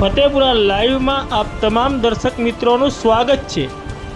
ફતેપુરા લાઈવમાં આપ તમામ દર્શક મિત્રોનું સ્વાગત છે।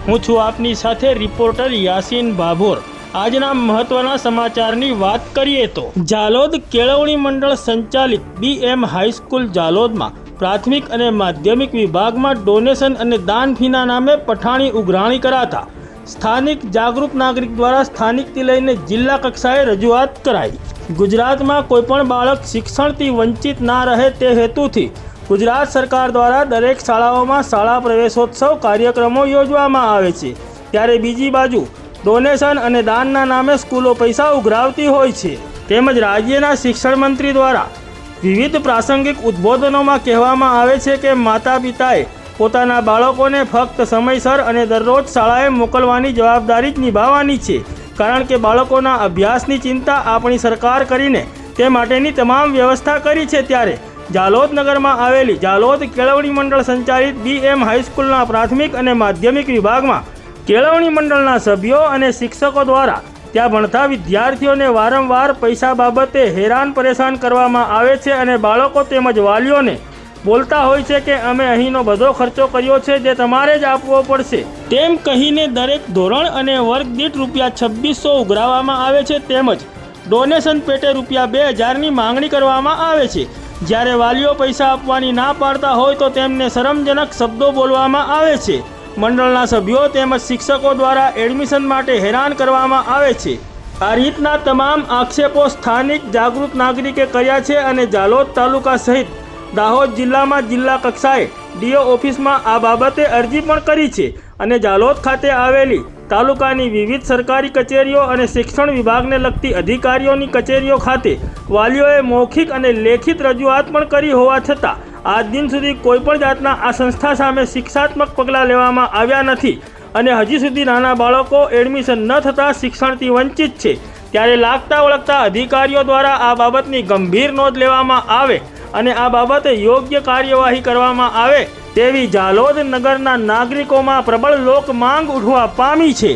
હું છું આપની સાથે રિપોર્ટર યાસીન ભાભોર। આજના મહત્વના સમાચારની વાત કરીએ તો જાલોદ કેળવણી મંડળ સંચાલિત BM હાઈસ્કૂલ જાલોદમાં પ્રાથમિક અને માધ્યમિક વિભાગમાં ડોનેશન અને દાન ફીના નામે પઠાણી ઉઘરાણી કરાતા સ્થાનિક જાગૃત નાગરિક દ્વારા સ્થાનિકથી લઈને જિલ્લા કક્ષાએ રજૂઆત કરાઈ। ગુજરાતમાં કોઈપણ બાળક શિક્ષણથી વંચિત ના રહે તે હેતુથી ગુજરાત સરકાર દ્વારા દરેક શાળાઓમાં શાળા પ્રવેશોત્સવ કાર્યક્રમો યોજવામાં આવે છે, ત્યારે બીજી બાજુ ડોનેશન અને દાનના નામે સ્કૂલો પૈસા ઉઘરાવતી હોય છે। તેમજ રાજ્યના શિક્ષણ મંત્રી દ્વારા વિવિધ પ્રાસંગિક ઉદ્બોધનોમાં કહેવામાં આવે છે કે માતા પિતાએ પોતાના બાળકોને ફક્ત સમયસર અને દરરોજ શાળાએ મોકલવાની જવાબદારી જ નિભાવવાની છે, કારણ કે બાળકોના અભ્યાસની ચિંતા આપણી સરકાર કરીને તે માટેની તમામ વ્યવસ્થા કરી છે। ત્યારે જાલોદ નગરમાં આવેલી જાલોદ કેળવણી મંડળ સંચાલિત BM હાઈસ્કૂલના પ્રાથમિક અને માધ્યમિક વિભાગમાં કેળવણી મંડળના સભ્યો અને શિક્ષકો દ્વારા ત્યાં ભણતા વિદ્યાર્થીઓને વારંવાર પૈસા બાબતે હેરાન પરેશાન કરવામાં આવે છે અને બાળકો તેમજ વાલીઓને બોલતા હોય છે કે અમે અહીંનો બધો ખર્ચો કર્યો છે જે તમારે જ આપવો પડશે તેમ કહીને દરેક ધોરણ અને વર્ગ દીઠ ₹2600 ઉઘરાવવામાં આવે છે, તેમજ ડોનેશન પેટે ₹2000ની માંગણી કરવામાં આવે છે। જ્યારે વાલીઓ પૈસા આપવાની ના પાડતા હોય તો તેમને શરમજનક શબ્દો બોલવામાં આવે છે। મંડળના સભ્યો તેમજ શિક્ષકો દ્વારા એડમિશન માટે હેરાન કરવામાં આવે છે। આ રીતના તમામ આક્ષેપો સ્થાનિક જાગૃત નાગરિકે કર્યા છે અને જાલોદ તાલુકા સહિત દાહોદ જિલ્લામાં જિલ્લા કક્ષાએ DO ઓફિસમાં આ બાબતે અરજી પણ કરી છે અને જાલોદ ખાતે આવેલી તાલુકાની વિવિધ સરકારી કચેરીઓ અને શિક્ષણ વિભાગને લગતી અધિકારીઓની કચેરીઓ ખાતે વાલીઓએ મૌખિક અને લેખિત રજૂઆત પણ કરી હોવા છતાં આજ દિન સુધી કોઈપણ જાતના આ સંસ્થા સામે શિક્ષાત્મક પગલાં લેવામાં આવ્યા નથી અને હજી સુધી નાના બાળકો એડમિશન ન થતાં શિક્ષણથી વંચિત છે। ત્યારે લાગતા વળગતા અધિકારીઓ દ્વારા આ બાબતની ગંભીર નોંધ લેવામાં આવે અને આ બાબતે યોગ્ય કાર્યવાહી કરવામાં આવે તેવી જાલોદ નગરના નાગરિકોમાં પ્રબળ લોક માંગ ઉઠવા પામી છે।